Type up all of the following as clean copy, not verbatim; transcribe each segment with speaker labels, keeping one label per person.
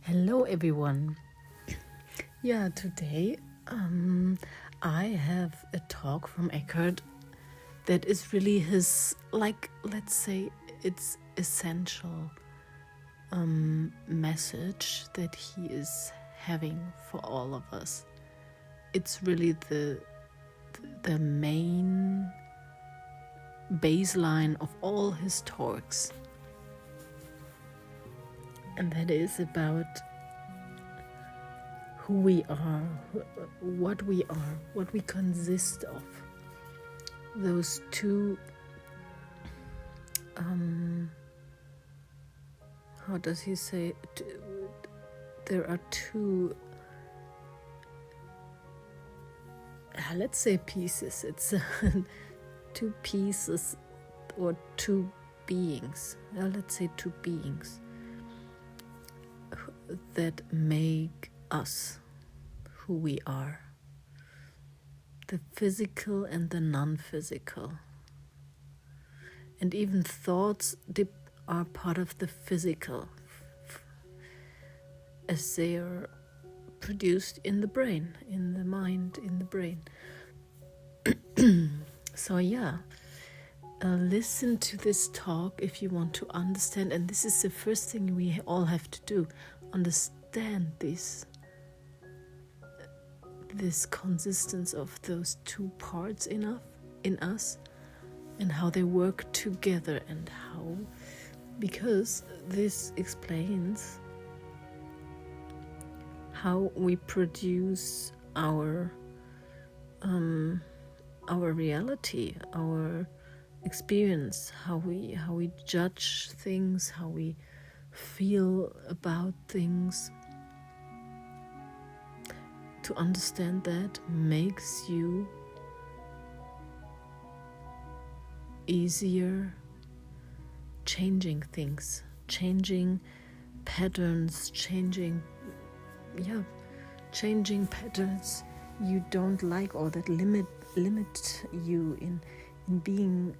Speaker 1: Hello everyone. Yeah, today I have a talk from Eckhart that is really his, let's say, it's essential message that he is having for all of us. It's really the main baseline of all his talks. And that is about who we are, what we are, what we consist of. Those two, how does he say? There are two, let's say pieces. It's two pieces or two beings. Let's say two beings that make us who we are. The physical and the non-physical. And even thoughts are part of the physical, as they are produced in the brain, in the mind, in the brain. So yeah, listen to this talk if you want to understand, and this is the first thing we all have to do. Understand this consistence of those two parts in us and how they work together, and how, because this explains how we produce our reality, our experience, how we judge things, how we feel about things. To understand that makes you easier changing things, changing patterns, changing patterns you don't like, or that limit you in being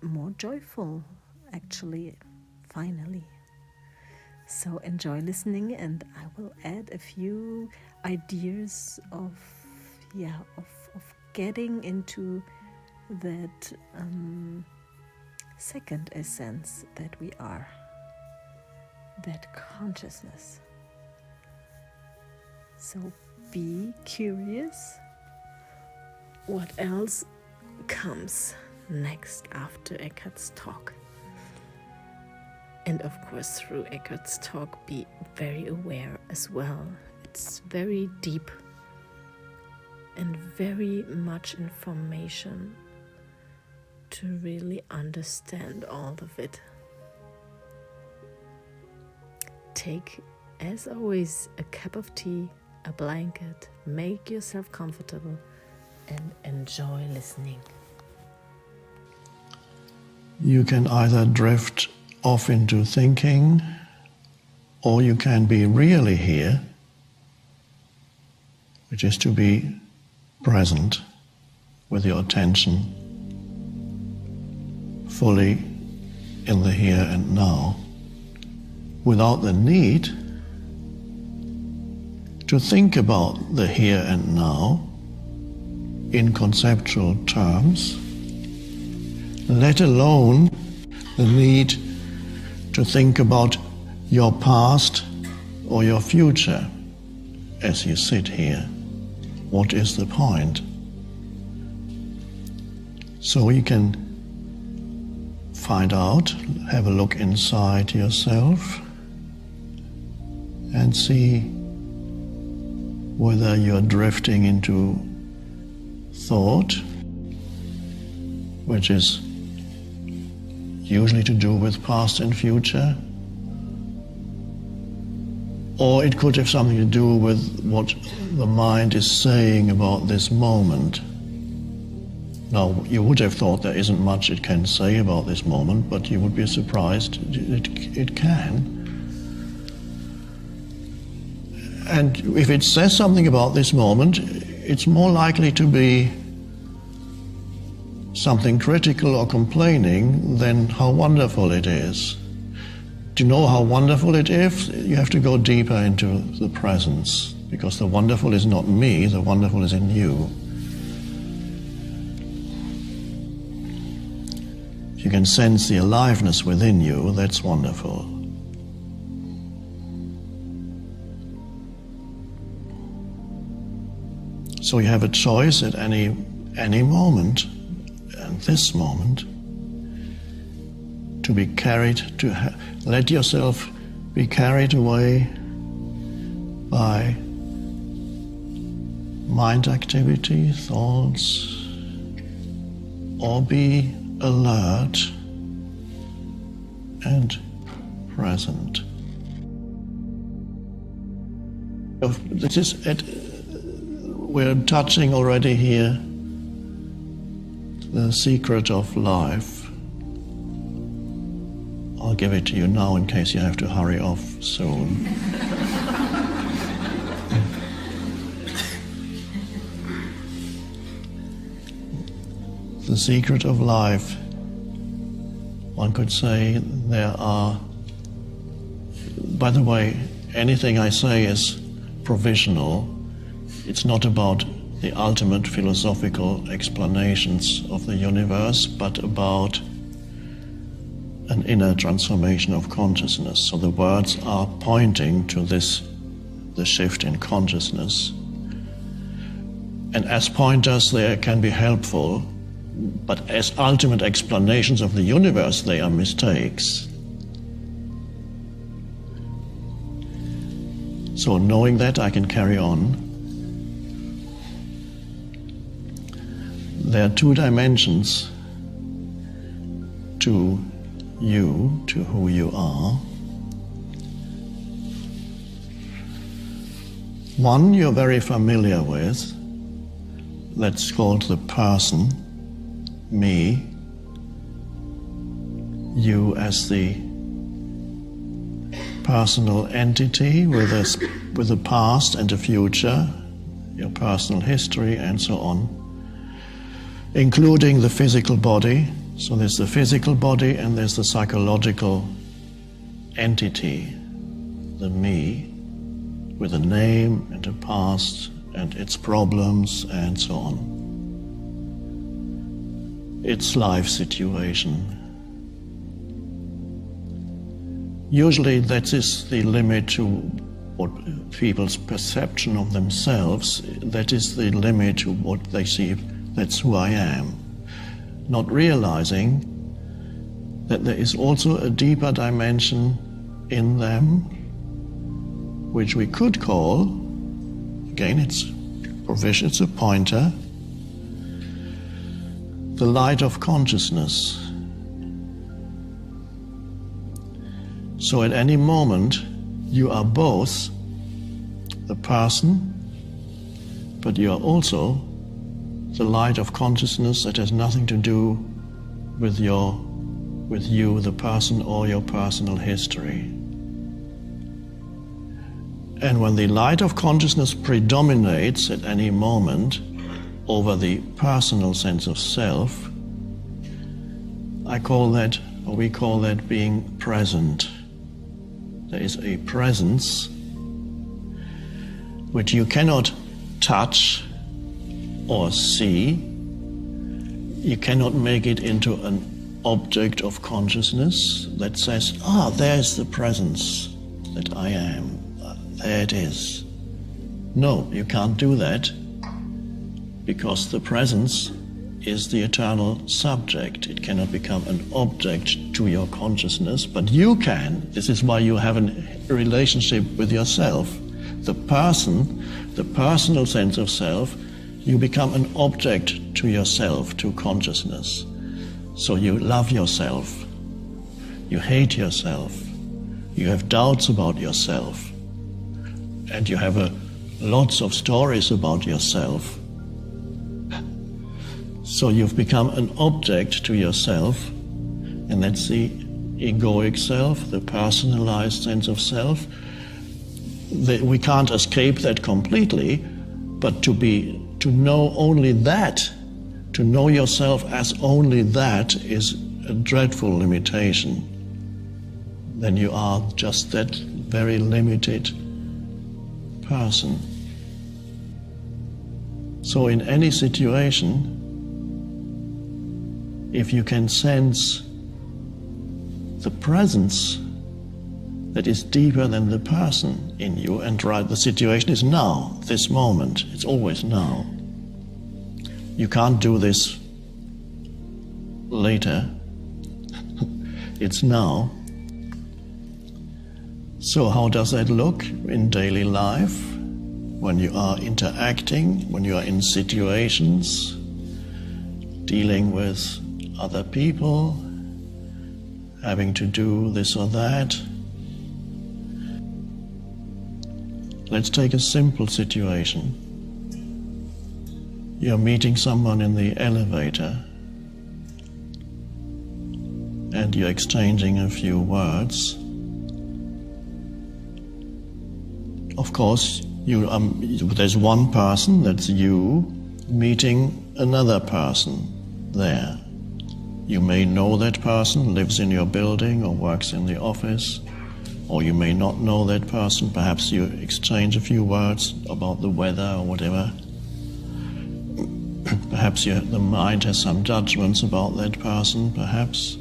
Speaker 1: more joyful, actually, finally. So enjoy listening, and I will add a few ideas of getting into that second essence that we are, that consciousness. So be curious what else comes next after Eckhart's talk. And of course, through Eckhart's talk, be very aware as well. It's very deep and very much information to really understand all of it. Take, as always, a cup of tea, a blanket, make yourself comfortable, and enjoy listening.
Speaker 2: You can either drift off into thinking, or you can be really here, which is to be present with your attention fully in the here and now, without the need to think about the here and now in conceptual terms, let alone the need to think about your past or your future as you sit here. What is the point? So you can find out, have a look inside yourself and see whether you're drifting into thought, which is usually to do with past and future, or it could have something to do with what the mind is saying about this moment. Now, you would have thought there isn't much it can say about this moment, but you would be surprised it can. And if it says something about this moment, it's more likely to be something critical or complaining than how wonderful it is. To know how wonderful it is, you have to go deeper into the presence, because the wonderful is not me, the wonderful is in you. If you can sense the aliveness within you, that's wonderful. So you have a choice at any moment, and this moment, to be carried, to let yourself be carried away by mind activity, thoughts, or be alert and present. This is we're touching already here the secret of life. I'll give it to you now in case you have to hurry off soon. The secret of life, one could say there are, by the way, anything I say is provisional. It's not about the ultimate philosophical explanations of the universe, but about an inner transformation of consciousness. So the words are pointing to this, the shift in consciousness. And as pointers, they can be helpful, but as ultimate explanations of the universe, they are mistakes. So knowing that, I can carry on. There are two dimensions to you, to who you are. One you're very familiar with, that's called the person, me, you as the personal entity with a past and a future, your personal history and so on, including the physical body. So there's the physical body and there's the psychological entity, the me, with a name and a past and its problems and so on. Its life situation. Usually that is the limit to what people's perception of themselves, that is the limit to what they see, that's who I am. Not realizing that there is also a deeper dimension in them, which we could call, again it's provision, it's a pointer, the light of consciousness. So at any moment you are both the person, but you are also the light of consciousness that has nothing to do with you, the person, or your personal history. And when the light of consciousness predominates at any moment over the personal sense of self, I call that, or we call that, being present. There is a presence which you cannot touch or see. You cannot make it into an object of consciousness that says, there's the presence that I am. There it is. No, you can't do that, because the presence is the eternal subject. It cannot become an object to your consciousness, but you can. This is why you have a relationship with yourself. The person, the personal sense of self, you become an object to yourself, to consciousness. So you love yourself, you hate yourself, you have doubts about yourself, and you have lots of stories about yourself. So you've become an object to yourself, and that's the egoic self, the personalized sense of self. We can't escape that completely, but to know only that, to know yourself as only that, is a dreadful limitation. then you are just that very limited person. So in any situation, if you can sense the presence that is deeper than the person in you, and right, the situation is now, this moment, it's always now. You can't do this later. It's now. So how does that look in daily life? When you are interacting, when you are in situations, dealing with other people, having to do this or that. Let's take a simple situation. You're meeting someone in the elevator and you're exchanging a few words. Of course, there's one person, that's you, meeting another person there. You may know that person, lives in your building or works in the office, or you may not know that person. Perhaps you exchange a few words about the weather or whatever. Perhaps the mind has some judgments about that person, perhaps.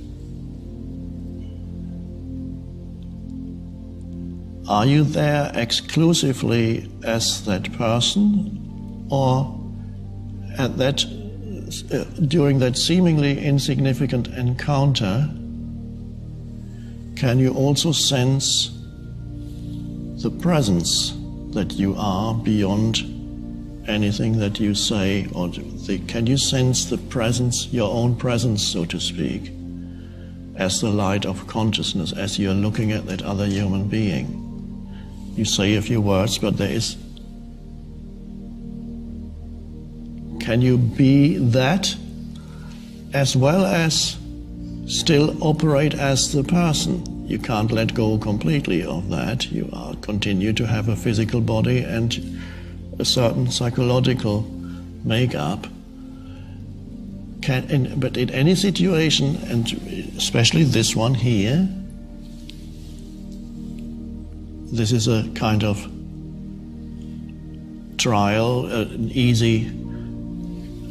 Speaker 2: Are you there exclusively as that person, or at that, during that seemingly insignificant encounter, can you also sense the presence that you are beyond anything that you say, or can you sense the presence, your own presence, so to speak, as the light of consciousness, as you're looking at that other human being? You say a few words, but can you be that as well as still operate as the person? You can't let go completely of that. You continue to have a physical body and a certain psychological makeup. But in any situation, and especially this one here, this is a kind of trial, an easy,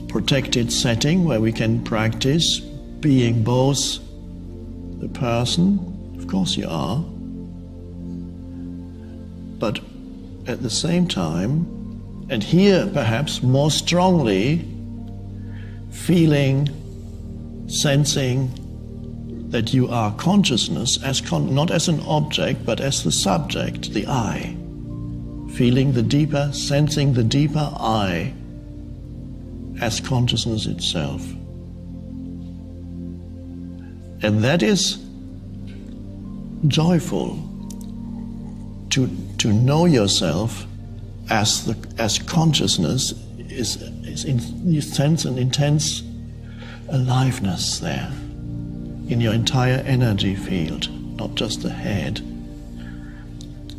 Speaker 2: protected setting where we can practice being both the person, of course you are, but at the same time, and here perhaps more strongly, feeling, sensing that you are consciousness, not as an object, but as the subject, the I. Feeling the deeper, sensing the deeper I as consciousness itself. And that is joyful, to know yourself as consciousness you sense an intense aliveness there in your entire energy field, not just the head.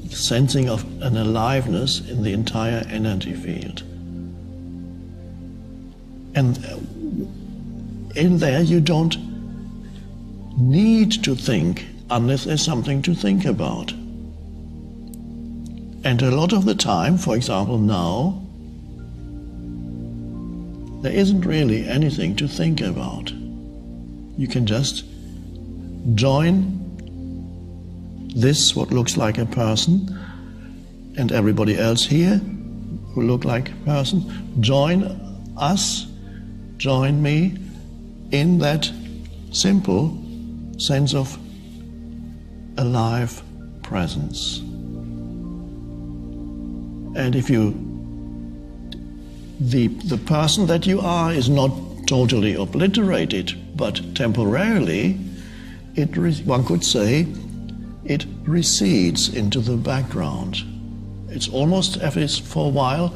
Speaker 2: Sensing of an aliveness in the entire energy field. And in there you don't need to think unless there's something to think about. And a lot of the time, for example now, there isn't really anything to think about. You can just join this, what looks like a person, and everybody else here who look like a person, join us, join me in that simple sense of alive presence. And if the person that you are is not totally obliterated, but temporarily, one could say, it recedes into the background. It's almost as if for a while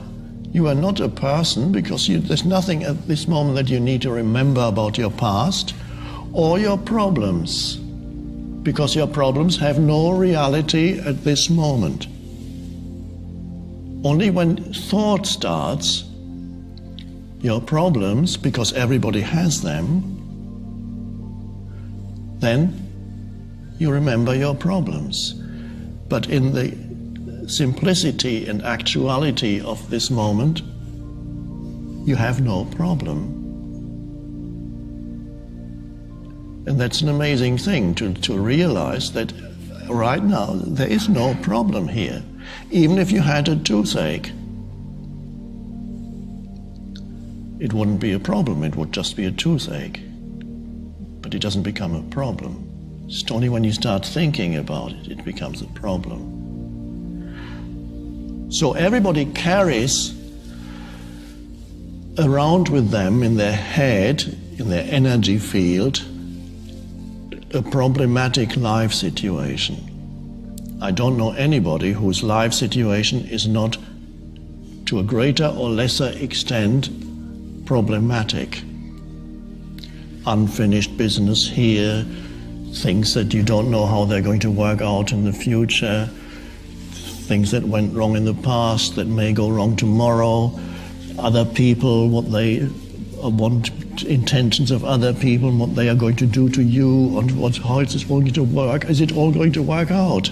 Speaker 2: you are not a person, because there's nothing at this moment that you need to remember about your past or your problems, because your problems have no reality at this moment. Only when thought starts, your problems, because everybody has them, then you remember your problems. But in the simplicity and actuality of this moment, you have no problem. And that's an amazing thing to realize that right now there is no problem here. Even if you had a toothache, it wouldn't be a problem, it would just be a toothache. But it doesn't become a problem. It's only when you start thinking about it, it becomes a problem. So everybody carries around with them in their head, in their energy field, a problematic life situation. I don't know anybody whose life situation is not, to a greater or lesser extent, problematic. Unfinished business here, things that you don't know how they're going to work out in the future, things that went wrong in the past that may go wrong tomorrow, other people, what they want, intentions of other people, and what they are going to do to you, and how is this going to work? Is it all going to work out?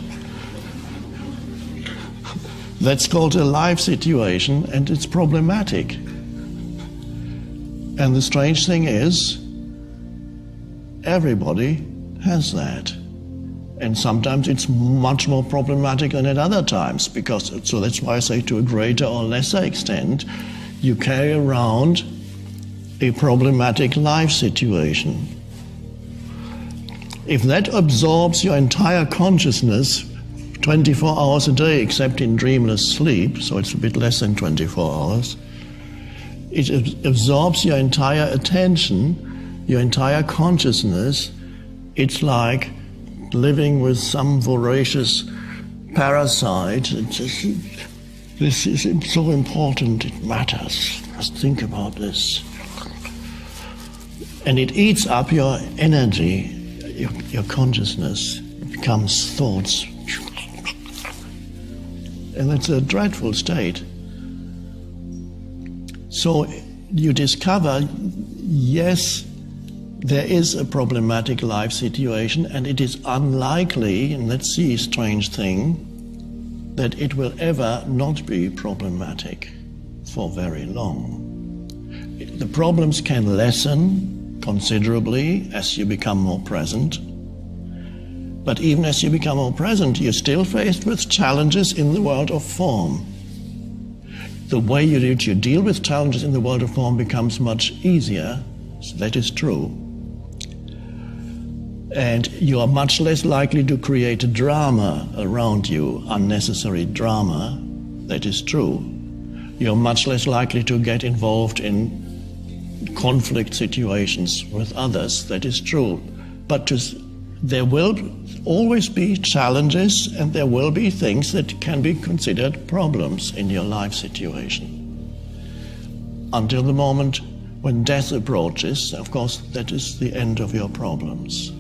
Speaker 2: That's called a life situation, and it's problematic. And the strange thing is, everybody has that. And sometimes it's much more problematic than at other times, because, so that's why I say to a greater or lesser extent, you carry around a problematic life situation. If that absorbs your entire consciousness 24 hours a day, except in dreamless sleep, so it's a bit less than 24 hours, it absorbs your entire attention, your entire consciousness. It's like living with some voracious parasite. This is so important, it matters. Just think about this. And it eats up your energy, your consciousness. It becomes thoughts. And that's a dreadful state. So you discover, yes, there is a problematic life situation, and it is unlikely, and let's see a strange thing, that it will ever not be problematic for very long. The problems can lessen considerably as you become more present. But even as you become more present, you're still faced with challenges in the world of form. The way you deal with challenges in the world of form becomes much easier, so that is true. And you are much less likely to create a drama around you, unnecessary drama, that is true. You're much less likely to get involved in conflict situations with others, that is true. But there will always be challenges, and there will be things that can be considered problems in your life situation. Until the moment when death approaches, of course, that is the end of your problems.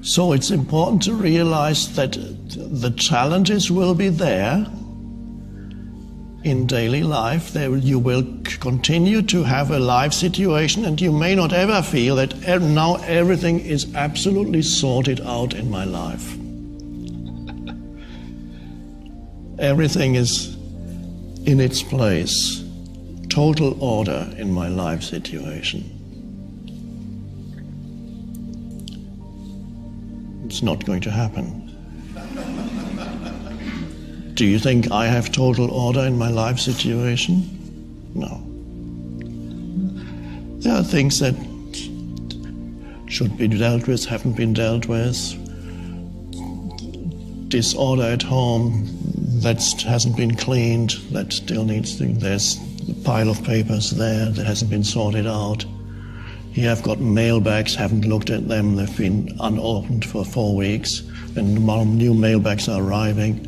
Speaker 2: So it's important to realize that the challenges will be there in daily life. You will continue to have a life situation, and you may not ever feel that now everything is absolutely sorted out in my life. Everything is in its place, total order in my life situation. It's not going to happen. Do you think I have total order in my life situation? No. There are things that should be dealt with, haven't been dealt with. Disorder at home that hasn't been cleaned, that still needs to. There's a pile of papers there that hasn't been sorted out. Here I've got mailbags, haven't looked at them, they've been unopened for 4 weeks, and new mailbags are arriving.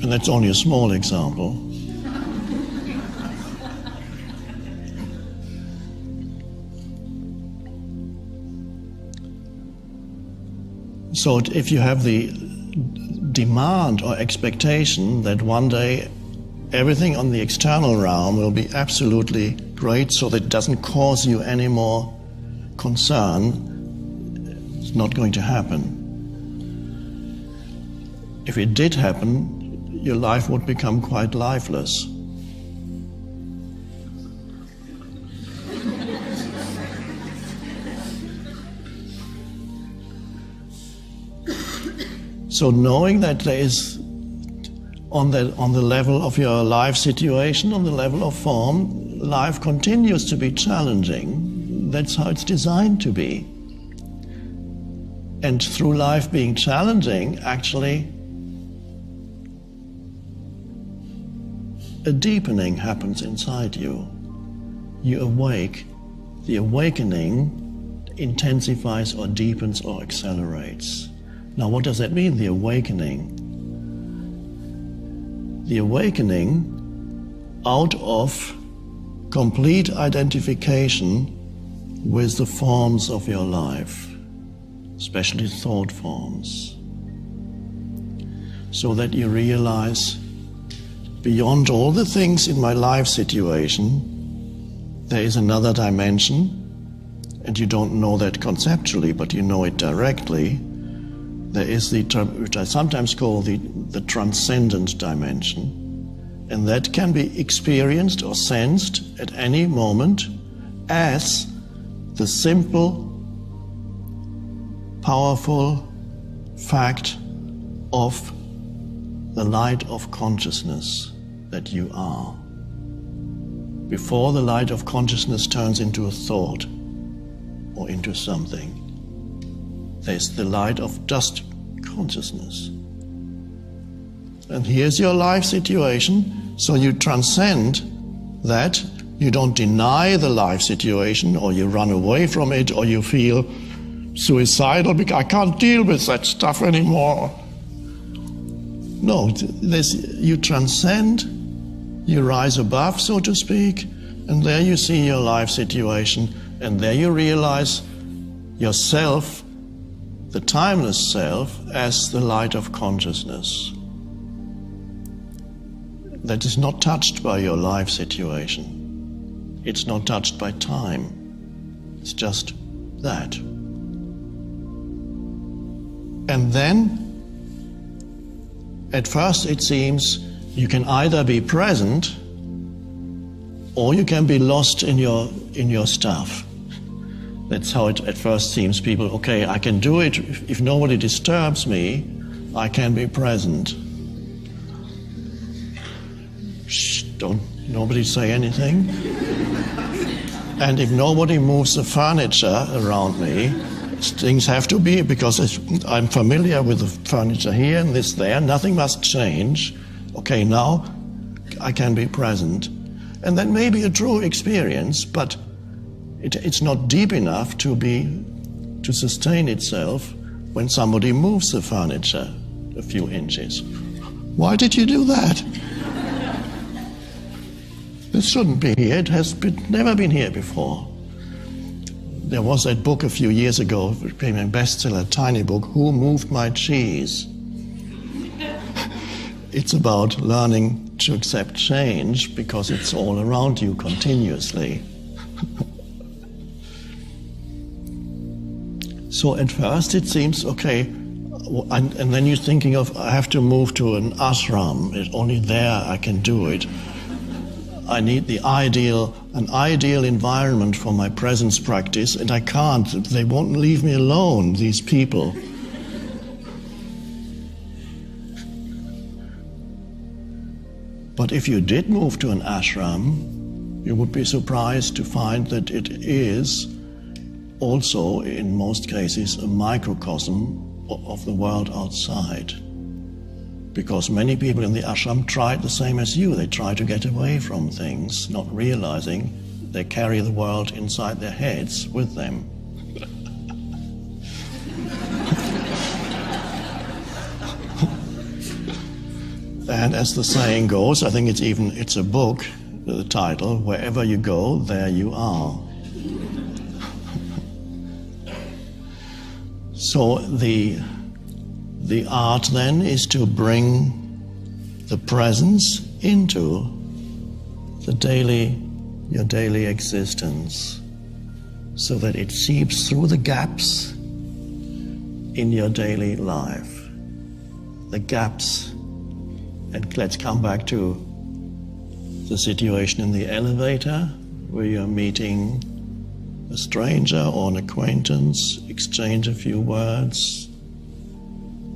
Speaker 2: And that's only a small example. So if you have the demand or expectation that one day everything on the external realm will be absolutely great, so that it doesn't cause you any more concern. It's not going to happen. If it did happen, your life would become quite lifeless. So knowing that there is, on the level of your life situation, on the level of form, life continues to be challenging. That's how it's designed to be. And through life being challenging, actually, a deepening happens inside you. You awake. The awakening intensifies or deepens or accelerates. Now, what does that mean, the awakening? The awakening out of complete identification with the forms of your life, especially thought forms, so that you realize, beyond all the things in my life situation, there is another dimension, and you don't know that conceptually, but you know it directly. There is which I sometimes call the transcendent dimension, and that can be experienced or sensed at any moment as the simple, powerful fact of the light of consciousness that you are. Before the light of consciousness turns into a thought or into something, there's the light of just consciousness. And here's your life situation, so you transcend that. You don't deny the life situation, or you run away from it, or you feel suicidal because I can't deal with that stuff anymore. No, you transcend, you rise above, so to speak, and there you see your life situation, and there you realize yourself, the timeless self, as the light of consciousness that is not touched by your life situation. It's not touched by time. It's just that. And then, at first it seems you can either be present or you can be lost in your stuff. That's how it at first seems. People, okay, I can do it. If nobody disturbs me, I can be present. Shh, nobody say anything. And if nobody moves the furniture around me, things have to be, because I'm familiar with the furniture here and this there, nothing must change. Okay, now I can be present. And that may be a true experience, but it's not deep enough to sustain itself when somebody moves the furniture a few inches. Why did you do that? This shouldn't be here. It has never been here before. There was that book a few years ago, it became a bestseller, a tiny book, Who Moved My Cheese? It's about learning to accept change because it's all around you continuously. So at first it seems, okay, and then you're thinking of, I have to move to an ashram, only there I can do it. I need an ideal environment for my presence practice, and I can't. They won't leave me alone, these people. But if you did move to an ashram, you would be surprised to find that it is also, in most cases, a microcosm of the world outside. Because many people in the ashram tried the same as you. They try to get away from things, not realizing they carry the world inside their heads with them. And as the saying goes, I think it's a book, the title, wherever you go, there you are. So the art then is to bring the presence into your daily existence, so that it seeps through the gaps in your daily life. The gaps, and let's come back to the situation in the elevator where you're meeting a stranger or an acquaintance, exchange a few words.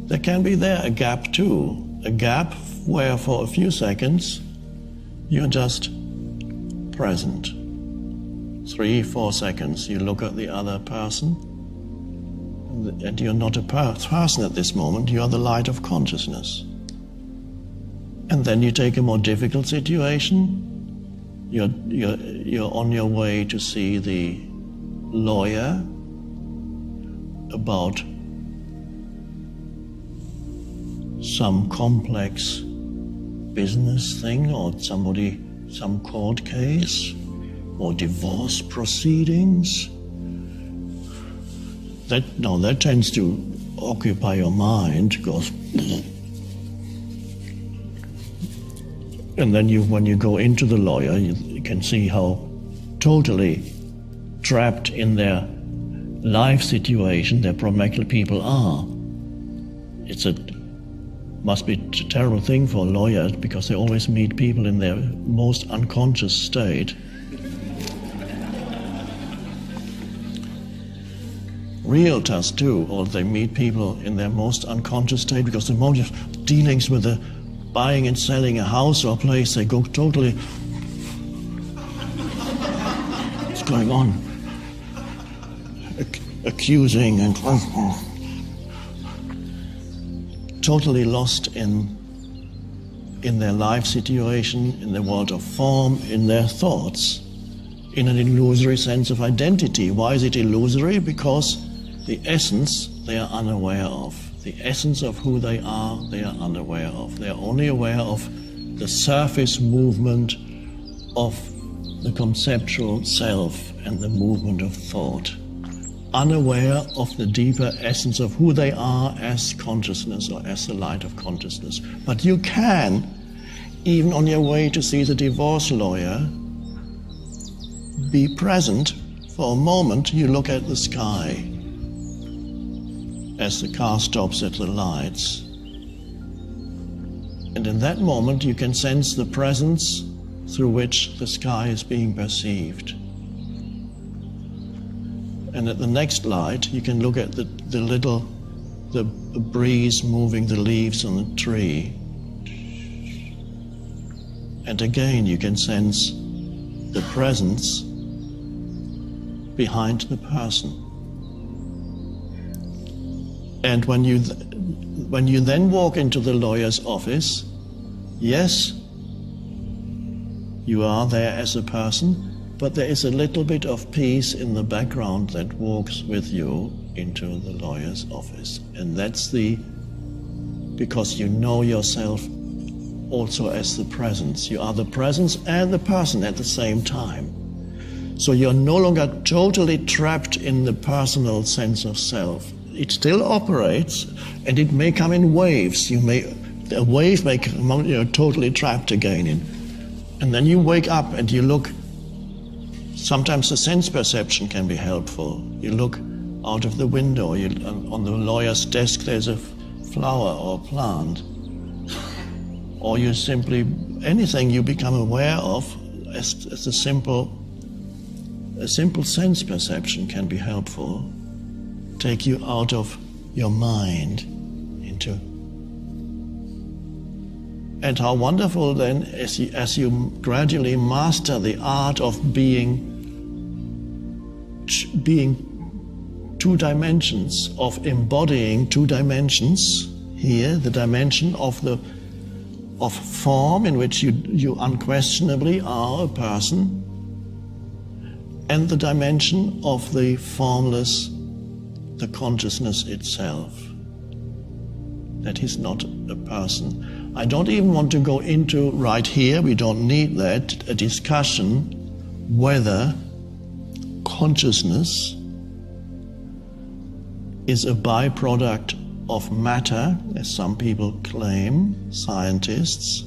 Speaker 2: There can be there a gap too, a gap where for a few seconds you're just present. 3-4 seconds you look at the other person, and you're not a person at this moment, you are the light of consciousness. And then you take a more difficult situation. You're on your way to see the lawyer about some complex business thing, or some court case, or divorce proceedings. That tends to occupy your mind, because and then when you go into the lawyer, you can see how totally trapped in their life situation their pragmatic people are. Must be a terrible thing for a lawyer, because they always meet people in their most unconscious state. Realtors too, or they meet people in their most unconscious state, because the moment of dealings with the buying and selling a house or a place, they go totally, what's going on? Accusing and totally lost in their life situation, in the world of form, in their thoughts, in an illusory sense of identity. Why is it illusory? Because the essence they are unaware of. The essence of who they are unaware of. They are only aware of the surface movement of the conceptual self and the movement of thought, unaware of the deeper essence of who they are as consciousness, or as the light of consciousness. But you can, even on your way to see the divorce lawyer, be present for a moment. You look at the sky as the car stops at the lights, and in that moment you can sense the presence through which the sky is being perceived. And at the next light you can look at the breeze moving the leaves on the tree, and again you can sense the presence behind the person. And when you then walk into the lawyer's office, yes, you are there as a person, but there is a little bit of peace in the background that walks with you into the lawyer's office. And that's because you know yourself also as the presence. You are the presence and the person at the same time. So you're no longer totally trapped in the personal sense of self. It still operates, and it may come in waves. A wave may come, you're totally trapped again in. And then you wake up and you look. Sometimes the sense perception can be helpful. You look out of the window, on the lawyer's desk there's a flower or plant. Or you simply, anything you become aware of as a simple sense perception can be helpful. Take you out of your mind into. And how wonderful then, as you gradually master the art of being two dimensions, of embodying two dimensions here, the dimension of form, in which you unquestionably are a person, and the dimension of the formless, the consciousness itself, that is not a person. I don't even want to go into right here, we don't need that, a discussion whether consciousness is a byproduct of matter, as some people claim, scientists.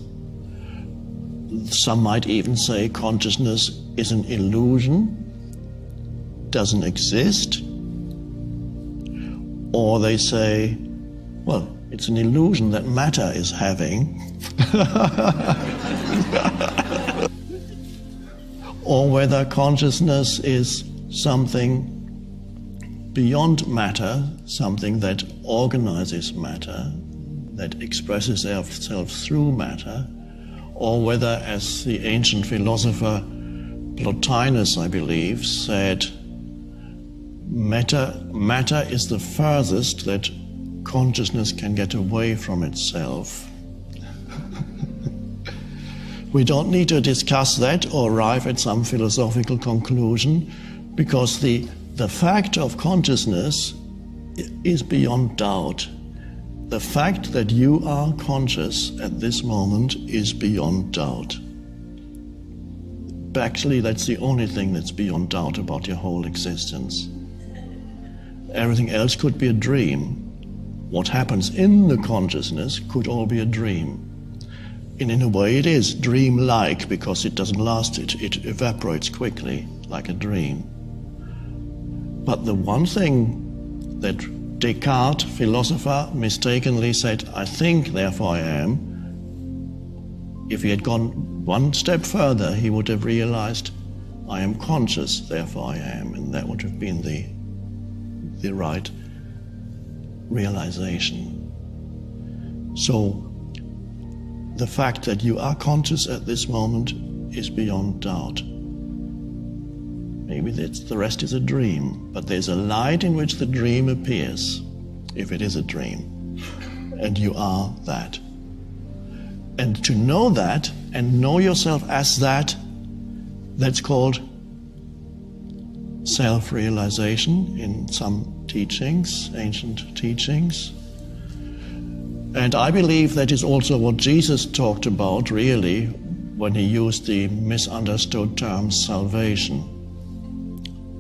Speaker 2: Some might even say consciousness is an illusion, doesn't exist. Or they say, well, it's an illusion that matter is having. Or whether consciousness is something beyond matter, something that organizes matter, that expresses itself through matter, or whether, as the ancient philosopher Plotinus, I believe, said, matter is the furthest that consciousness can get away from itself. We don't need to discuss that or arrive at some philosophical conclusion, because the fact of consciousness is beyond doubt. The fact that you are conscious at this moment is beyond doubt. Actually, that's the only thing that's beyond doubt about your whole existence. Everything else could be a dream. What happens in the consciousness could all be a dream. And in a way it is dream-like, because it doesn't last, it evaporates quickly, like a dream. But the one thing that Descartes, philosopher, mistakenly said, I think, therefore I am, if he had gone one step further, he would have realized, I am conscious, therefore I am, and that would have been the right realization. So the fact that you are conscious at this moment is beyond doubt. Maybe the rest is a dream, but there's a light in which the dream appears, if it is a dream, and you are that. And to know that, and know yourself as that, that's called self-realization in some teachings, ancient teachings. And I believe that is also what Jesus talked about, really, when he used the misunderstood term salvation.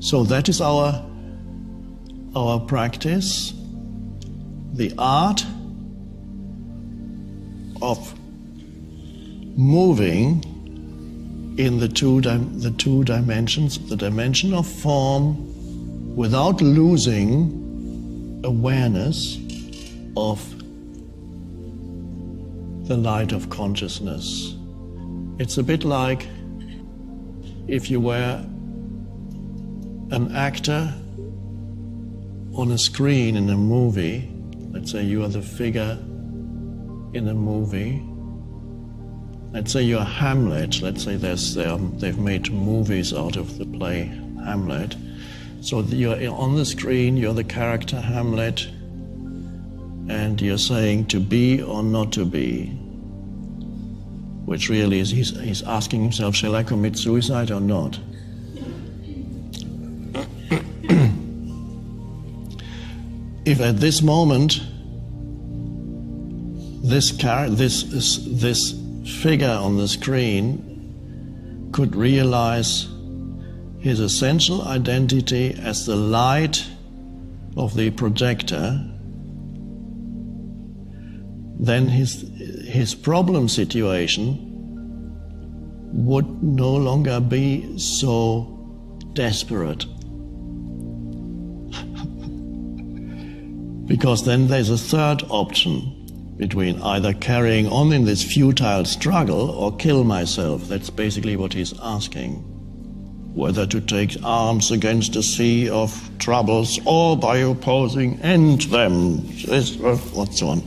Speaker 2: So that is our practice, the art of moving in the two dimensions, the dimension of form, without losing awareness of the light of consciousness. It's a bit like if you were an actor on a screen in a movie. Let's say you are the figure in a movie. Let's say you're Hamlet. Let's say they've made movies out of the play Hamlet. So you're on the screen, you're the character Hamlet, and you're saying to be or not to be, which really is he's asking himself, shall I commit suicide or not? If at this moment this figure on the screen could realize his essential identity as the light of the projector, then his problem situation would no longer be so desperate. Because then there's a third option between either carrying on in this futile struggle or kill myself. That's basically what he's asking. Whether to take arms against a sea of troubles or by opposing end them. What's on?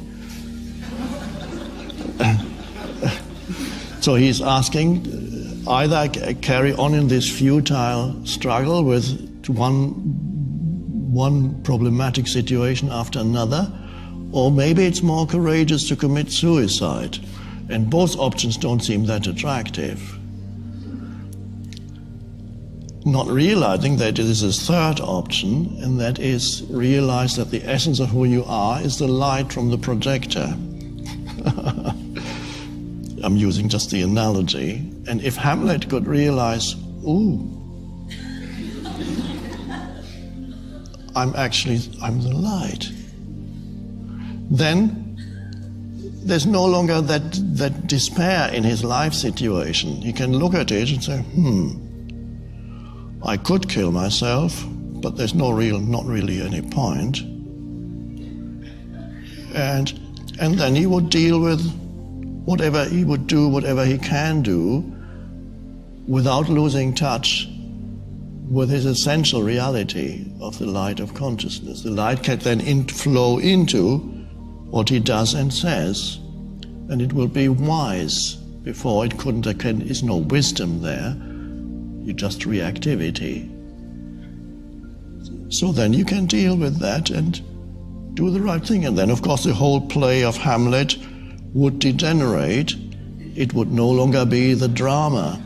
Speaker 2: So he's asking either carry on in this futile struggle with one problematic situation after another, or maybe it's more courageous to commit suicide. And both options don't seem that attractive. Not realizing that it is a third option, and that is realize that the essence of who you are is the light from the projector. I'm using just the analogy. And if Hamlet could realize, ooh, I'm the light, then there's no longer that despair in his life situation. He can look at it and say, I could kill myself, but there's not really any point. And then he would deal with whatever he would do, whatever he can do, without losing touch with his essential reality of the light of consciousness. The light can then flow into what he does and says, and it will be wise. Before it couldn't, there is no wisdom there, you just reactivity. So then you can deal with that and do the right thing. And then, of course, the whole play of Hamlet would degenerate. It would no longer be the drama.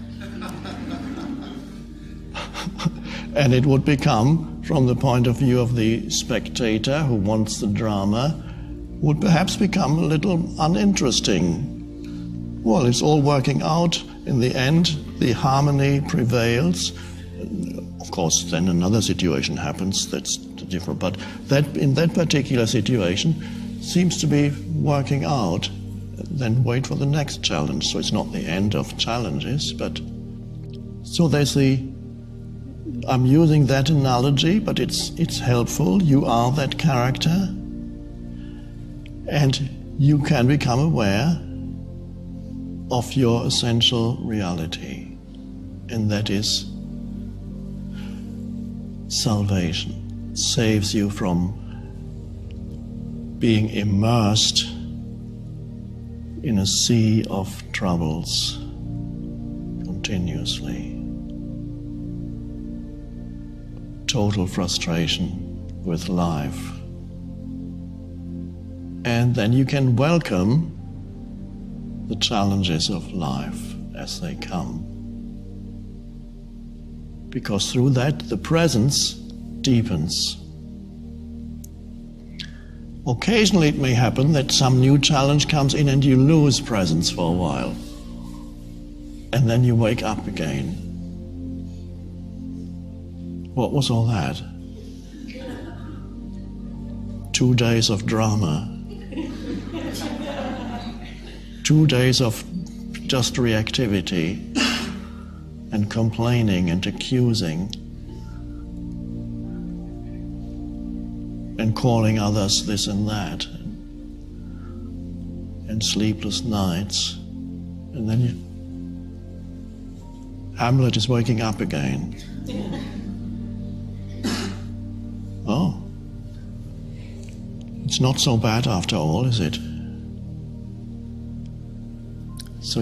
Speaker 2: And it would become, from the point of view of the spectator who wants the drama, would perhaps become a little uninteresting. Well, it's all working out. In the end, the harmony prevails. Of course, then another situation happens that's different, but that in that particular situation seems to be working out. Then wait for the next challenge. So it's not the end of challenges, but so there's I'm using that analogy, but it's helpful. You are that character, and you can become aware of your essential reality, and that is salvation. Saves you from being immersed in a sea of troubles continuously. Total frustration with life. And then you can welcome the challenges of life as they come. Because through that, the presence deepens. Occasionally it may happen that some new challenge comes in and you lose presence for a while. And then you wake up again. What was all that? 2 days of drama. 2 days of just reactivity and complaining and accusing and calling others this and that, and sleepless nights, and then Hamlet is waking up again. Oh, it's not so bad after all, is it? So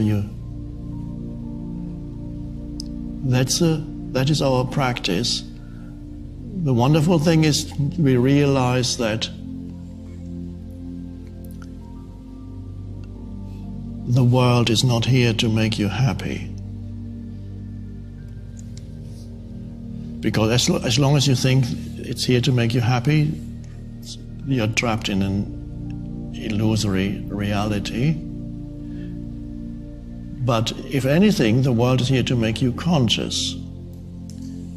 Speaker 2: that is our practice. The wonderful thing is we realize that the world is not here to make you happy. Because as long as you think it's here to make you happy, you're trapped in an illusory reality. But if anything, the world is here to make you conscious.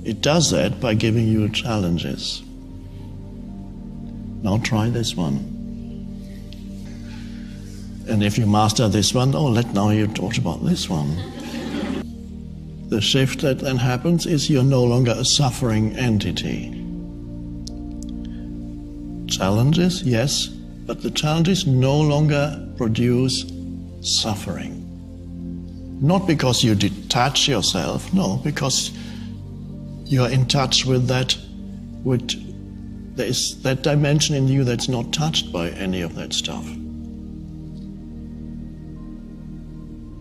Speaker 2: It does that by giving you challenges. Now try this one. And if you master this one, now you talk about this one. The shift that then happens is you're no longer a suffering entity. Challenges, yes, but the challenges no longer produce suffering. Not because you detach yourself, no, because you are in touch with that, there is that dimension in you that's not touched by any of that stuff.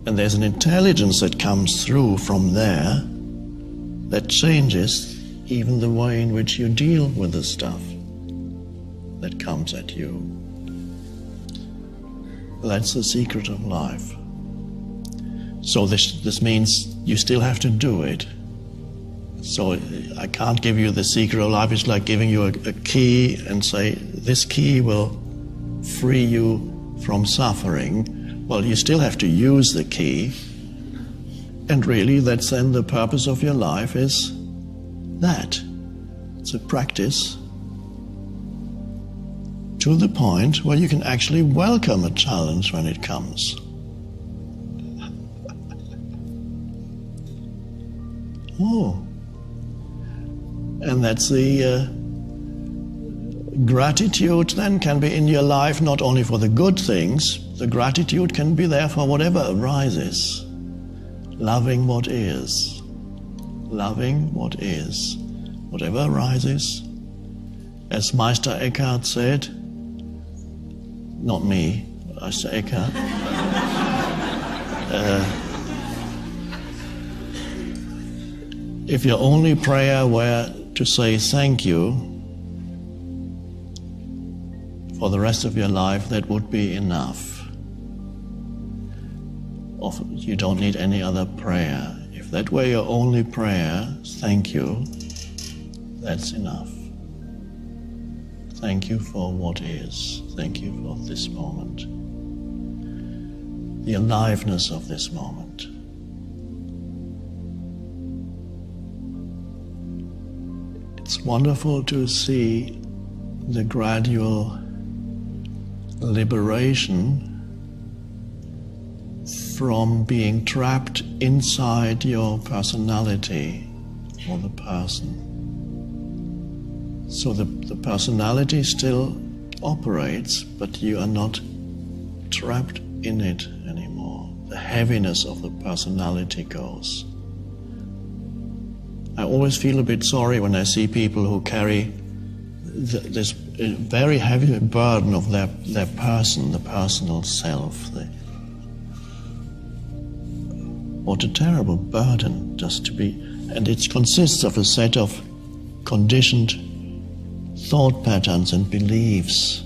Speaker 2: And there's an intelligence that comes through from there that changes even the way in which you deal with the stuff that comes at you. That's the secret of life. So this means you still have to do it. So I can't give you the secret of life. It's like giving you a key and say, this key will free you from suffering. Well, you still have to use the key. And really, that's then the purpose of your life is that. It's a practice to the point where you can actually welcome a challenge when it comes. Oh. And that's the gratitude then can be in your life not only for the good things, the gratitude can be there for whatever arises. Loving what is. Loving what is. Whatever arises. As Meister Eckhart said, not me, Meister Eckhart, if your only prayer were to say thank you for the rest of your life, that would be enough. You don't need any other prayer. If that were your only prayer, thank you, that's enough. Thank you for what is. Thank you for this moment. The aliveness of this moment. It's wonderful to see the gradual liberation from being trapped inside your personality or the person. So the personality still operates, but you are not trapped in it anymore. The heaviness of the personality goes. I always feel a bit sorry when I see people who carry this very heavy burden of their person, the personal self. What a terrible burden just to be. And it consists of a set of conditioned thought patterns and beliefs,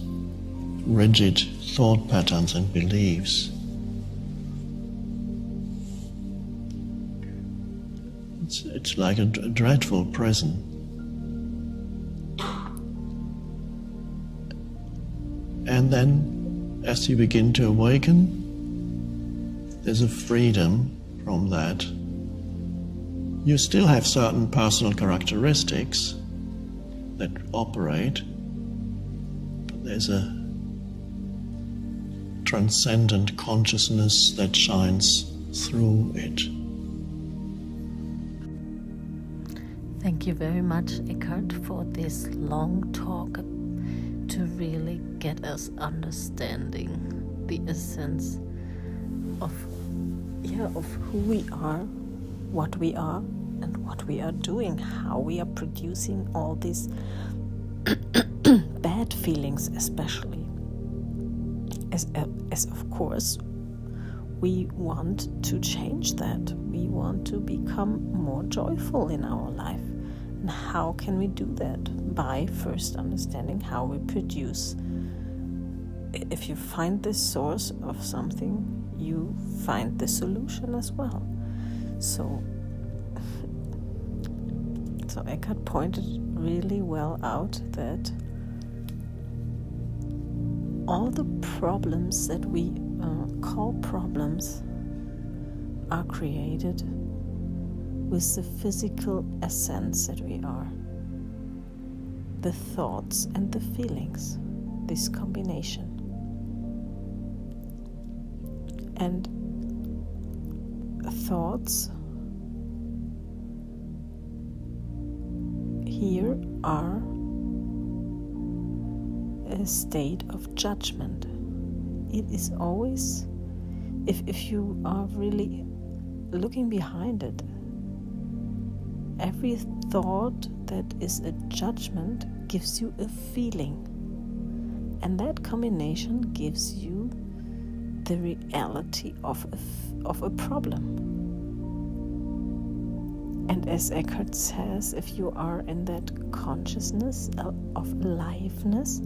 Speaker 2: rigid thought patterns and beliefs. It's like a dreadful prison. And then, as you begin to awaken, there's a freedom from that. You still have certain personal characteristics that operate, but there's a transcendent consciousness that shines through it.
Speaker 1: Thank you very much, Eckhart, for this long talk to really get us understanding the essence of who we are, what we are, and what we are doing, how we are producing all these bad feelings, especially. As of course, we want to change that. We want to become more joyful in our life. And how can we do that? By first understanding how we produce. If you find the source of something, you find the solution as well. So Eckhart pointed really well out that all the problems that we call problems are created with the physical essence that we are. The thoughts and the feelings, this combination. And thoughts here are a state of judgment. It is always, if you are really looking behind it, every thought that is a judgment gives you a feeling, and that combination gives you the reality of a problem. And as Eckhart says, if you are in that consciousness of aliveness,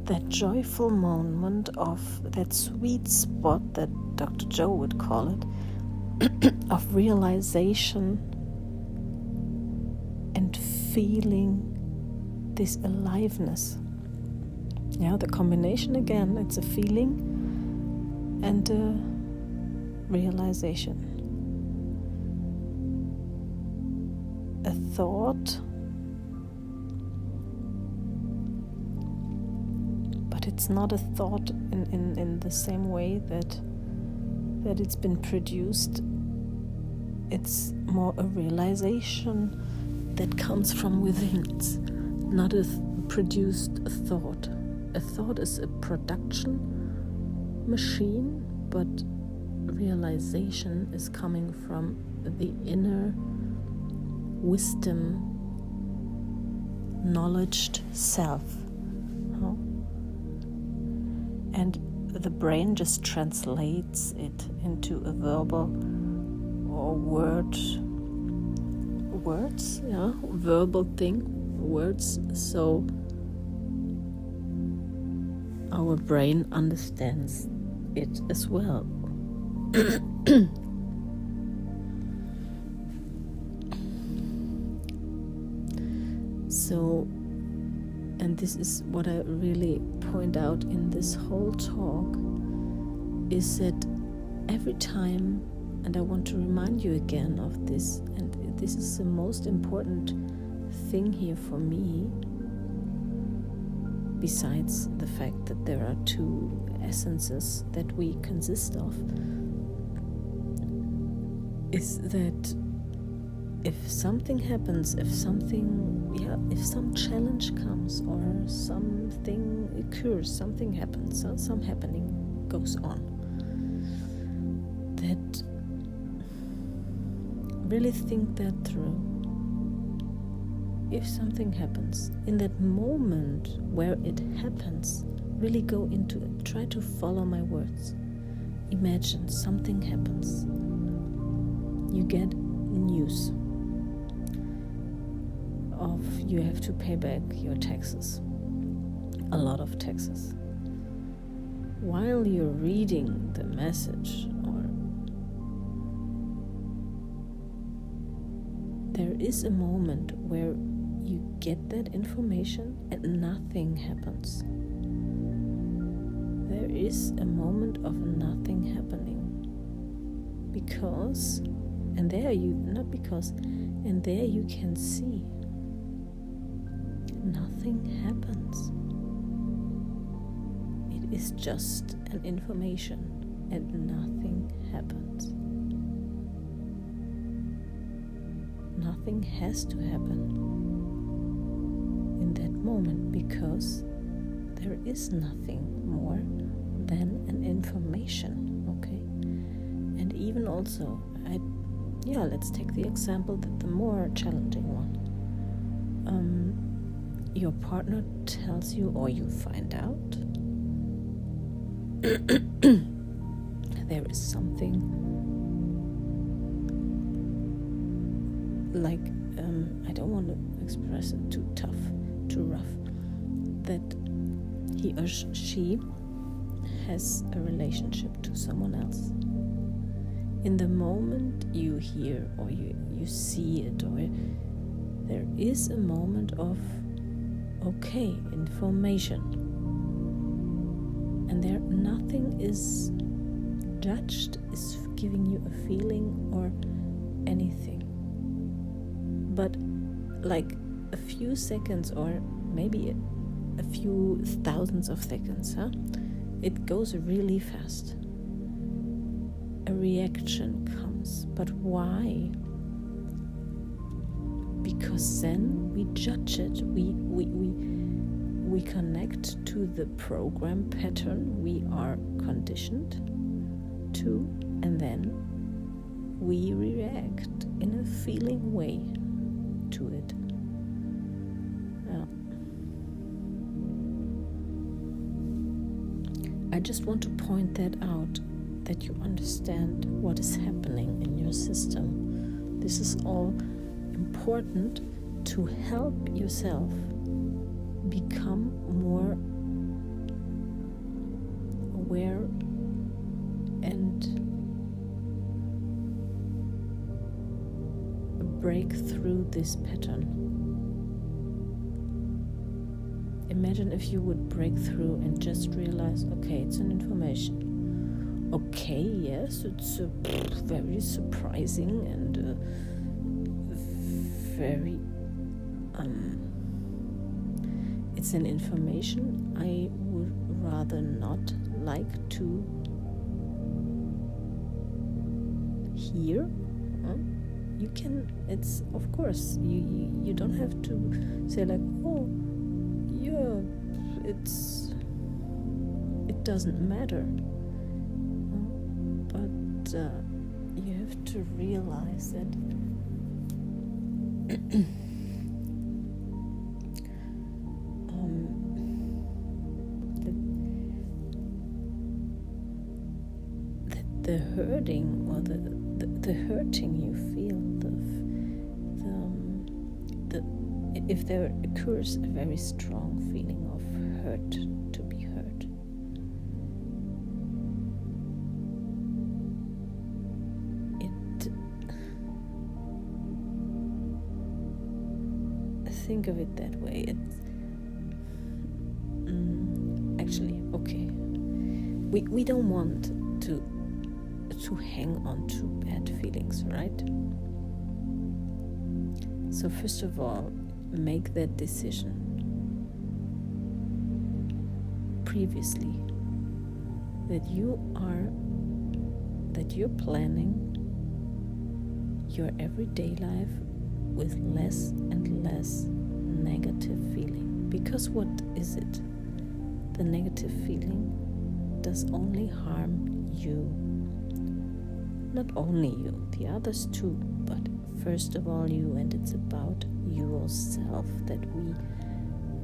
Speaker 1: that joyful moment of that sweet spot that Dr. Joe would call it, of realization and feeling this aliveness. Yeah, the combination again, it's a feeling and a realization. A thought it's not a thought in the same way that it's been produced. It's more a realization that comes from within. It's not a produced thought. A thought is a production machine, but realization is coming from the inner wisdom, knowledged self. Huh? And the brain just translates it into a verbal or words, yeah, verbal thing, words. So our brain understands it as well. So, and this is what I really point out in this whole talk, is that every time, and I want to remind you again of this, and this is the most important thing here for me, besides the fact that there are two essences that we consist of, is that if something happens, if some challenge comes or something occurs, something happens, some happening goes on, that really think that through. If something happens, in that moment where it happens, really go into it. Try to follow my words. Imagine something happens. You get news of you have to pay back your taxes, a lot of taxes. While you're reading the message, or there is a moment where you get that information and nothing happens. There is a moment of nothing happening. Because, and there you can see nothing happens. It is just an information and nothing happens. Nothing has to happen in that moment, because there is nothing more than an information, okay? And even also, let's take the example that the more challenging one. Your partner tells you, or you find out, there is something like, I don't want to express it too tough, too rough, that he or she has a relationship to someone else. In the moment you hear or you see it, or there is a moment of, okay, information, and there nothing is judged, is giving you a feeling or anything. But like a few seconds, or maybe a few thousands of seconds, it goes really fast. A reaction comes. But why? Because then we judge it. We connect to the program pattern we are conditioned to, and then we react in a feeling way to it. I just want to point that out, that you understand what is happening in your system. This is all important to help yourself become more aware and break through this pattern. Imagine if you would break through and just realize, okay, it's an information. Okay, yes, it's very surprising and very it's an information. I would rather not like to hear, you can, it's, of course, you don't have to say like, oh, yeah, it doesn't matter. But you have to realize that the hurting or the hurting you feel, if there occurs a very strong feeling of hurt, to be hurt, think of it that way. It's actually okay. We don't want to hang on to bad feelings, right? So first of all, make that decision previously that you're planning your everyday life with less and less negative feeling. Because what is it? The negative feeling does only harm you. Not only you, the others too, but first of all you, and it's about yourself that we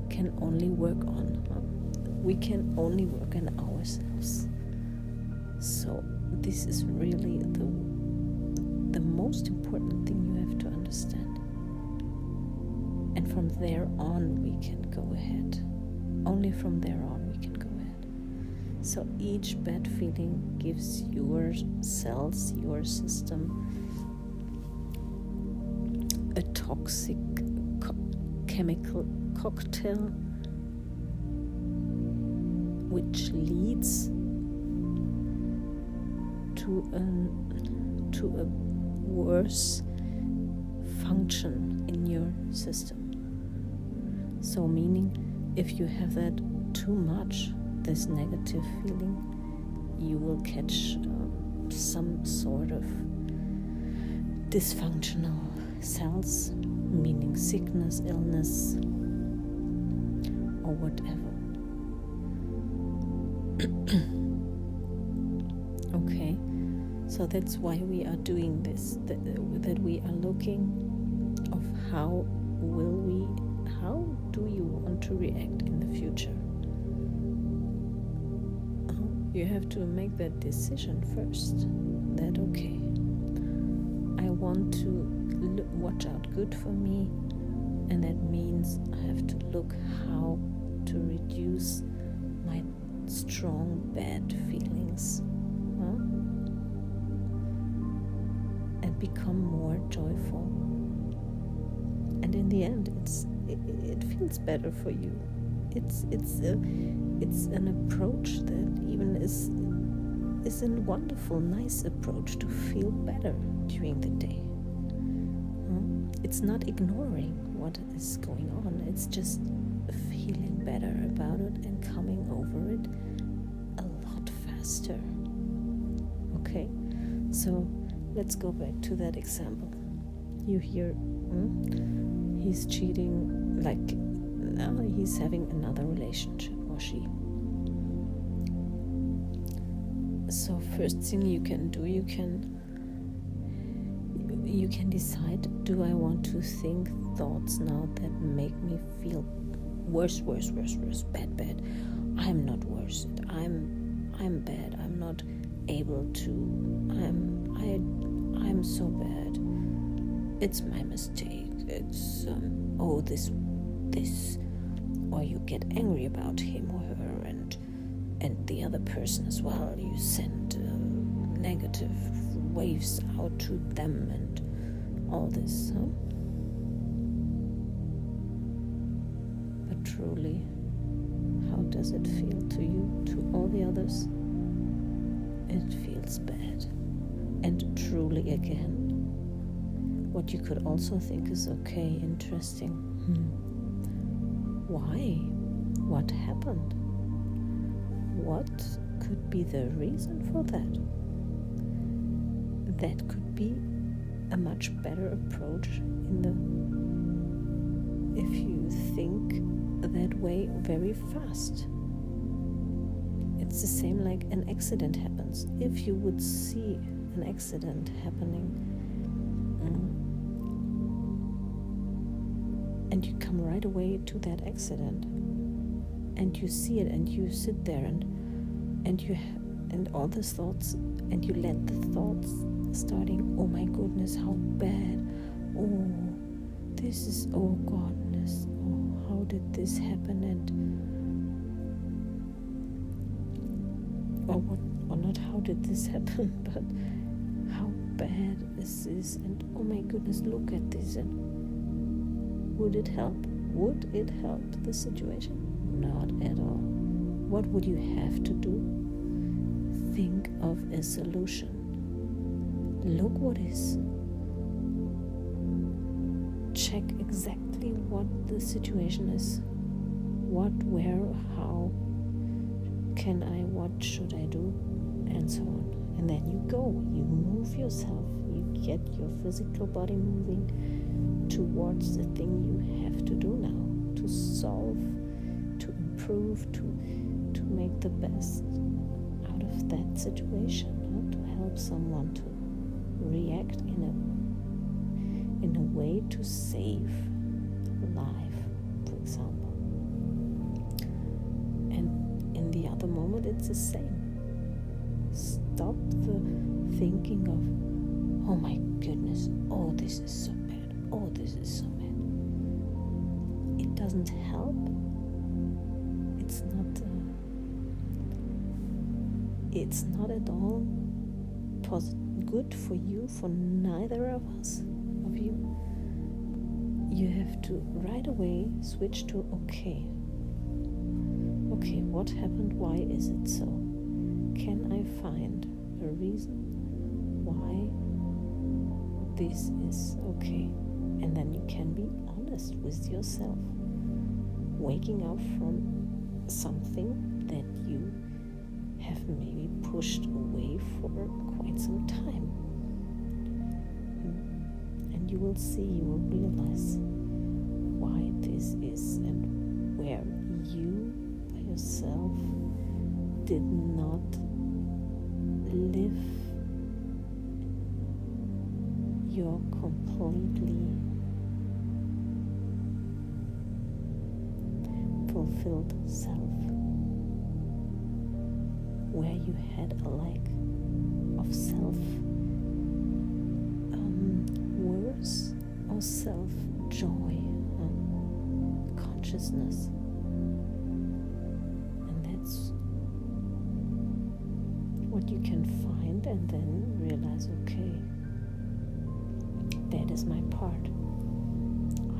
Speaker 1: can only work on. We can only work on ourselves. So this is really the most important thing you have to understand. And from there on we can go ahead. Only from there on we can go ahead. So each bad feeling gives your cells, your system, a toxic chemical cocktail which leads to a worse function in your system. So meaning, if you have that too much, this negative feeling, you will catch some sort of dysfunctional cells, meaning sickness, illness, or whatever. Okay, so that's why we are doing this, that we are looking of how do you want to react in the future. You have to make that decision first, that okay, I want to watch out good for me, and that means I have to look how to reduce my strong bad feelings, and become more joyful. And in the end, it feels better for you. It's an approach that even is a wonderful, nice approach to feel better during the day. It's not ignoring what is going on. It's just feeling better about it and coming over it a lot faster. Okay, so let's go back to that example. You hear, he's cheating, like he's having another relationship, or she. So first thing you can do, you can decide, do I want to think thoughts now that make me feel worse, bad. I'm not worse. I'm bad. I'm not able to. I'm so bad. It's my mistake. It's this, or you get angry about him or her, and the other person as well. You send negative waves out to them and all this. But truly, how does it feel to you, to all the others? It feels bad. And truly, again, what you could also think is, okay, interesting. Why? What happened? what could be the reason for that? That could be a much better approach if you think that way very fast. It's the same like an accident happens. If you would see an accident happening and you come right away to that accident and you see it and you sit there and all these thoughts, and you let the thoughts starting, oh my goodness, how bad, oh this is, oh godness, oh how did this happen, and or not how did this happen, but how bad is this, and oh my goodness, look at this, and would it help? Would it help the situation? Not at all. What would you have to do? Think of a solution. Look what is. Check exactly what the situation is. What, where, how can I, what should I do, and so on. And then you go, you move yourself, you get your physical body moving towards the thing you have to do now, to solve, to improve, to make the best out of that situation, to help someone to react in a way to save life, for example. And in the other moment it's the same. Stop the thinking of, oh my goodness, oh this is so bad, oh this is so bad. It doesn't help. It's not at all good for you, for neither of you. You have to right away switch to okay, what happened? Why is it so? Can I find a reason why this is okay? And then you can be honest with yourself, waking up from something that you have maybe pushed away for quite some time. And you will see, you will realize why this is, and where you by yourself did not live your completely fulfilled self, where you had a lack of self-worth or self-joy, consciousness. And that's what you can find, and then realize, okay, that is my part.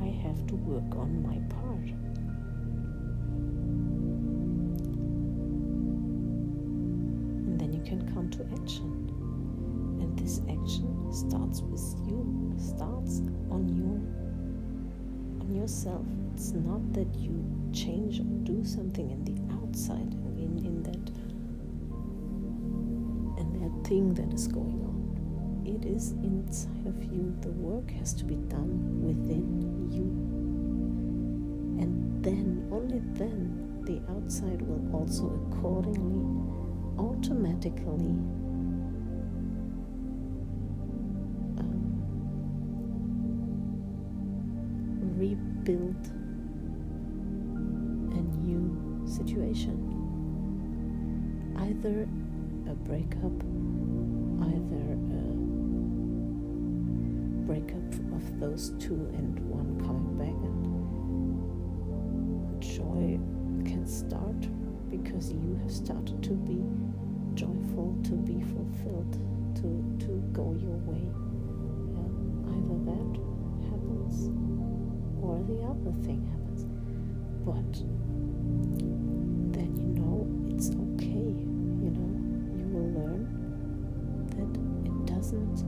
Speaker 1: I have to work on my part. And then you can come to action. And this action starts with you, starts on yourself. It's not that you change or do something in the outside, in that thing that is going on. It is inside of you. The work has to be done within you. And then, only then, the outside will also accordingly, automatically rebuild a new situation. Either a breakup, either a breakup of those two and one coming back, and joy can start because you have started to be joyful, to be fulfilled, to go your way. Either that happens or the other thing happens. But then it's okay, you will learn that it doesn't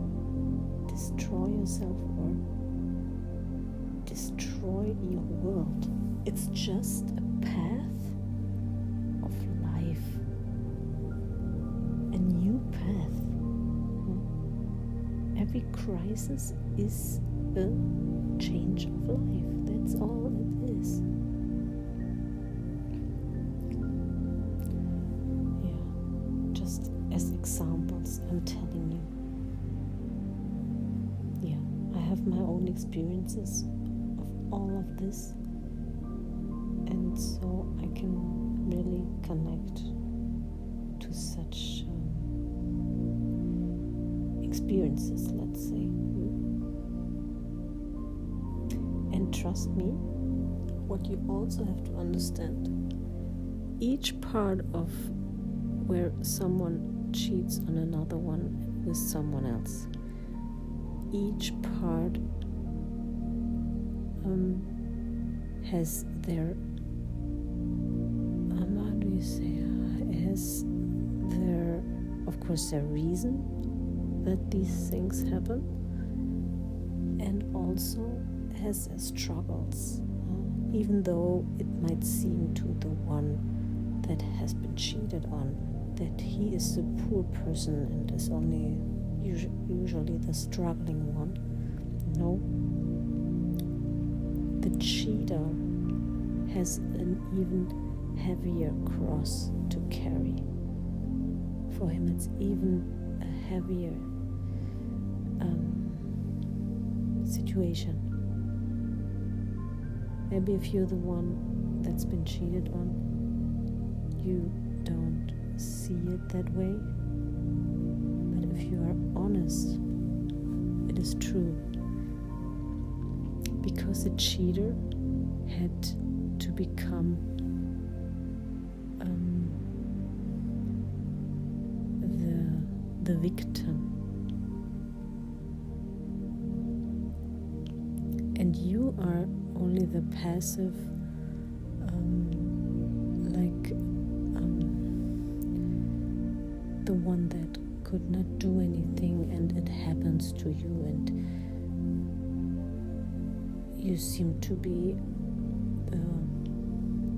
Speaker 1: destroy yourself or destroy your world. It's just a path of life every crisis is a change of life. That's all it is. Yeah, just as examples, I'm telling you. Yeah, I have my own experiences of all of this, and so I can really connect to such experiences, let's say. And trust me, what you also have to understand, each part of where someone cheats on another one with someone else, each part has their how do you say, has their, of course, their reason that these things happen, and also has their struggles, even though it might seem to the one that has been cheated on that he is the poor person and is only usually the struggling one. No, the cheater has an even heavier cross to carry. For him it's even a heavier situation. Maybe if you're the one that's been cheated on, you don't see it that way. But if you are honest, it is true. Because the cheater had to become the victim. And you are only the passive, the one that could not do anything, and it happens to you, and you seem to be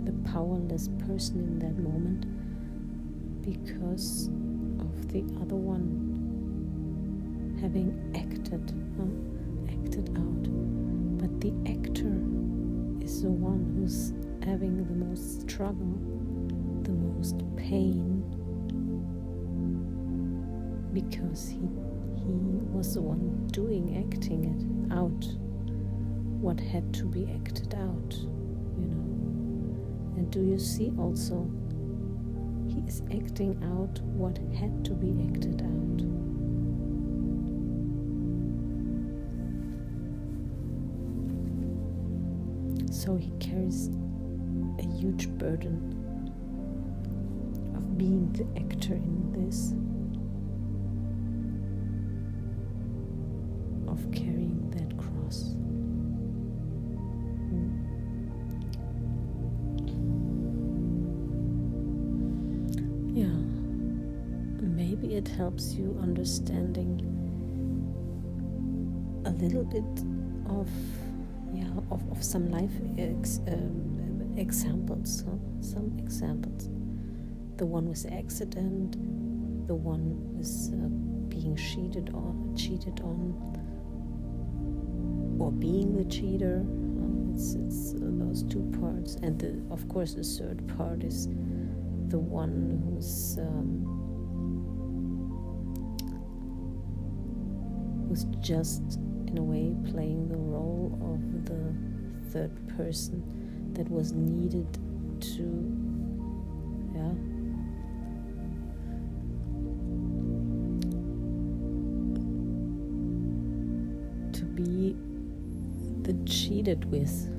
Speaker 1: the powerless person in that moment because of the other one having acted out. But the actor is the one who's having the most struggle, the most pain, because he was the one acting it out, what had to be acted out, And do you see also, he is acting out what had to be acted out. So he carries a huge burden of being the actor in this, of carrying that cross. Yeah, maybe it helps you understanding a little bit of some life examples, some examples. The one with the accident, the one with being cheated on, or being the cheater. It's those two parts, and of course the third part is the one who's just in a way playing the role of the third person that was needed to be the cheated with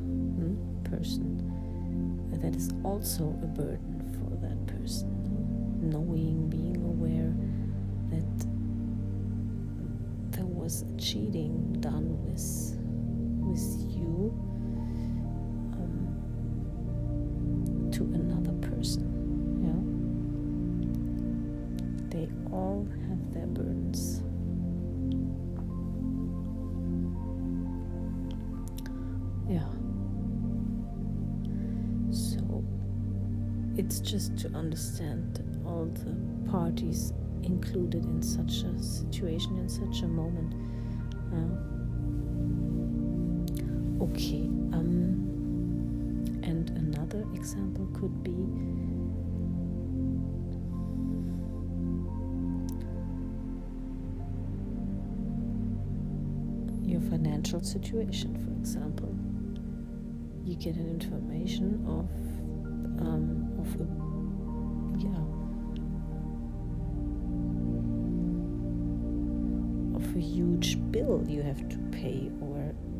Speaker 1: person. That is also a burden for that person, knowing, being aware that there was cheating done with you to another person. They all have their burdens. So it's just to understand that all the parties included in such a situation, in such a moment, Okay. And another example could be your financial situation, for example. You get an information of a huge bill you have to pay,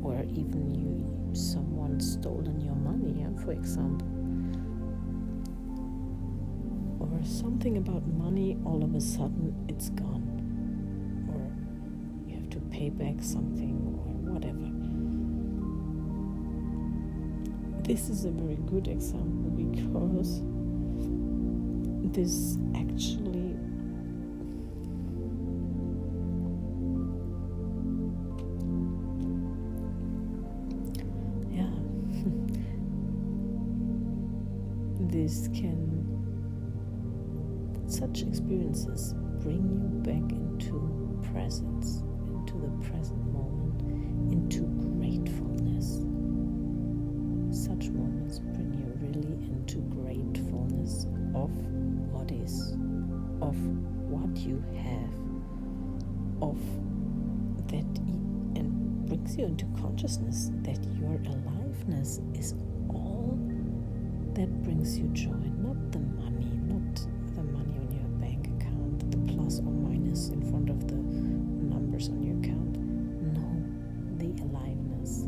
Speaker 1: or even someone stolen your money, for example, or something about money. All of a sudden it's gone, or you have to pay back something, or whatever. This is a very good example because this actually such experiences bring you back into presence, into the present moment, into gratefulness. Such moments bring you really into gratefulness of what is, of what you have, of that, and brings you into consciousness that your aliveness is all that brings you joy, not the money, not the money on your bank account, the plus or minus in front of the numbers on your account. No, the aliveness.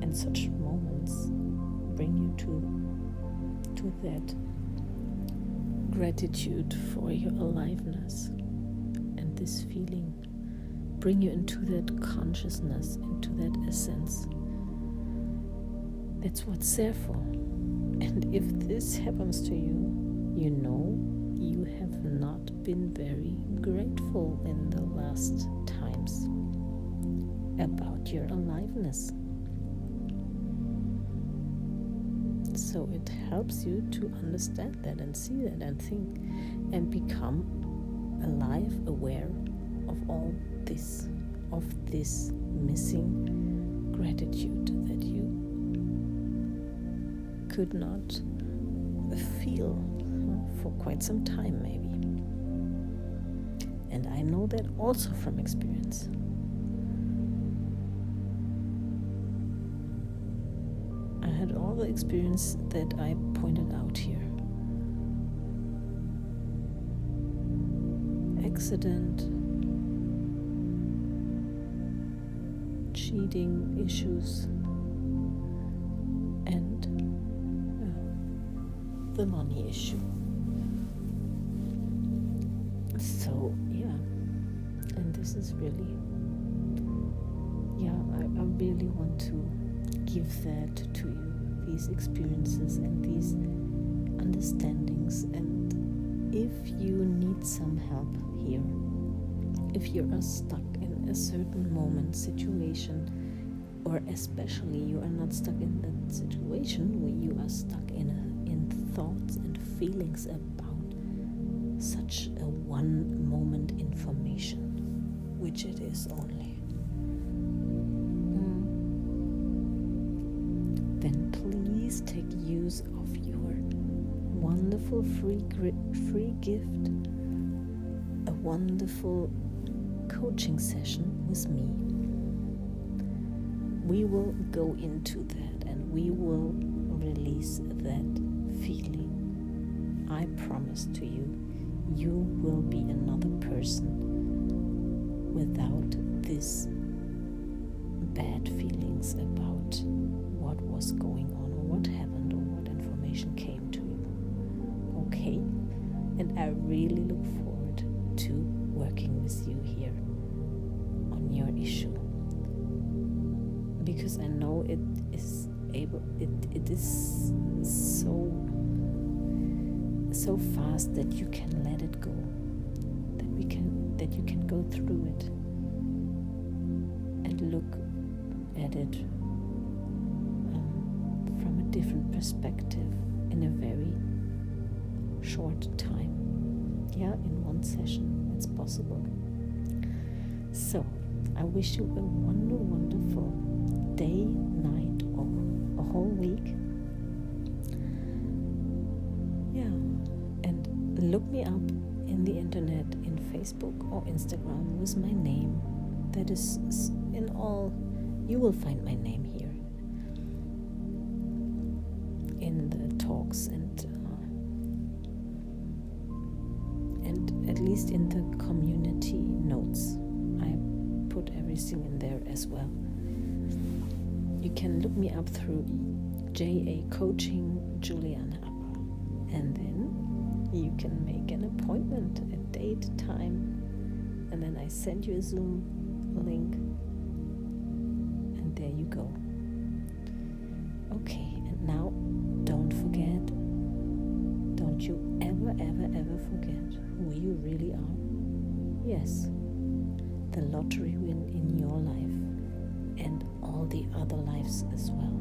Speaker 1: And such moments bring you to that gratitude for your aliveness, and this feeling bring you into that consciousness, into that essence. That's what's there for. And if this happens to you, you know you have not been very grateful in the last times about your aliveness. So it helps you to understand that and see that and think and become alive, aware of all this, of this missing gratitude that you could not feel for quite some time, maybe. And I know that also from experience. I had all the experience that I pointed out here. Accident, cheating issues, and the money issue. So and this is really, I really want to give that to you, these experiences and these understandings. And if you need some help here, if you are stuck in a certain moment, situation, or especially you are not stuck in that situation where you are stuck in thoughts and feelings about such a one moment information, which it is only, then please take use of your wonderful free gift, a wonderful coaching session with me. We will go into that and we will release that feeling. I promise to you, you will be another person without this bad feelings about what was going on or what happened or what information came to you. Okay? And I really look forward to working with you here on your issue, because I know it is so fast that you can let it go, that you can go through it and look at it from a different perspective in a very short time. In one session it's possible. So I wish you a wonderful day, night, or a whole week. Yeah, and look me up in the internet, in Facebook or Instagram with my name. That is in all, you will find my name here in the talks and at least in the community notes. I put everything in there as well. You can look me up through JA Coaching Juliana Apper, and then you can make an appointment, a date, time, and then I send you a Zoom link, and there you go. Okay, and now don't forget, don't you ever forget who you really are. Yes, the lottery win in your life and all the other lives as well.